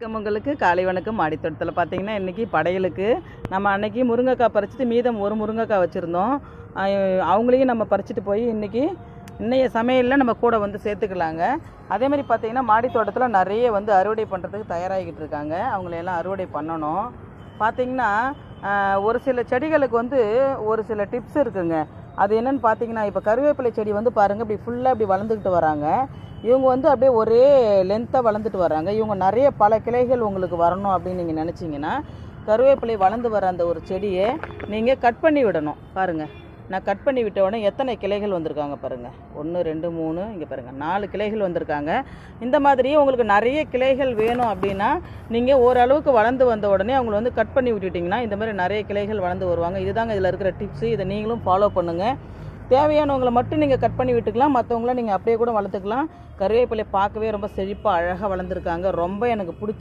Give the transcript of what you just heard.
உங்களுக்கு காலை வணக்கம். மாடித்தோட்டத்தில் பார்த்தீங்கன்னா இன்றைக்கி படையலுக்கு நம்ம அன்னைக்கு முருங்கைக்காய் பறிச்சுட்டு மீதம் ஒரு முருங்கைக்காய் வச்சுருந்தோம். அவங்களையும் நம்ம பறிச்சுட்டு போய் இன்னைய சமையலில் நம்ம கூட வந்து சேர்த்துக்கலாங்க. அதேமாதிரி பார்த்தீங்கன்னா மாடித்தோட்டத்தில் நிறைய வந்து அறுவடை பண்ணுறதுக்கு தயாராகிக்கிட்டு இருக்காங்க. அவங்களையெல்லாம் அறுவடை பண்ணணும். பார்த்திங்கன்னா ஒரு சில செடிகளுக்கு வந்து ஒரு சில டிப்ஸ் இருக்குங்க. அது என்னென்னு பார்த்தீங்கன்னா, இப்போ கருவேப்பிலை செடி வந்து பாருங்கள், இப்படி ஃபுல்லாக இப்படி வளர்ந்துக்கிட்டு வராங்க. இவங்க வந்து அப்படியே ஒரே லென்த்தாக வளர்ந்துட்டு வராங்க. இவங்க நிறைய பல கிளைகள் உங்களுக்கு வரணும் அப்படின்னு நீங்கள் நினச்சிங்கன்னா, கருவேப்பிலை வளர்ந்து வர அந்த ஒரு செடியை நீங்கள் கட் பண்ணி விடணும். பாருங்கள், நான் கட் பண்ணி விட்ட உடனே எத்தனை கிளைகள் வந்திருக்காங்க பாருங்கள். 1 2 3 இங்கே பாருங்கள் 4 கிளைகள் வந்திருக்காங்க. இந்த மாதிரியே உங்களுக்கு நிறைய கிளைகள் வேணும் அப்படின்னா, நீங்கள் ஓரளவுக்கு வளர்ந்து வந்த உடனே அவங்கள வந்து கட் பண்ணி விட்டுட்டிங்கன்னா இந்த மாதிரி நிறைய கிளைகள் வளர்ந்து வருவாங்க. இதுதாங்க இதில் இருக்கிற டிப்ஸு. இதை நீங்களும் ஃபாலோ பண்ணுங்கள். தேவையானவங்களை மட்டும் நீங்கள் கட் பண்ணி விட்டுக்கலாம், மற்றவங்கள நீங்கள் அப்படியே கூட வளர்த்துக்கலாம். கருவேப்பிலை பார்க்கவே ரொம்ப செழிப்பாக அழகாக வளர்ந்துருக்காங்க. ரொம்ப எனக்கு பிடிச்ச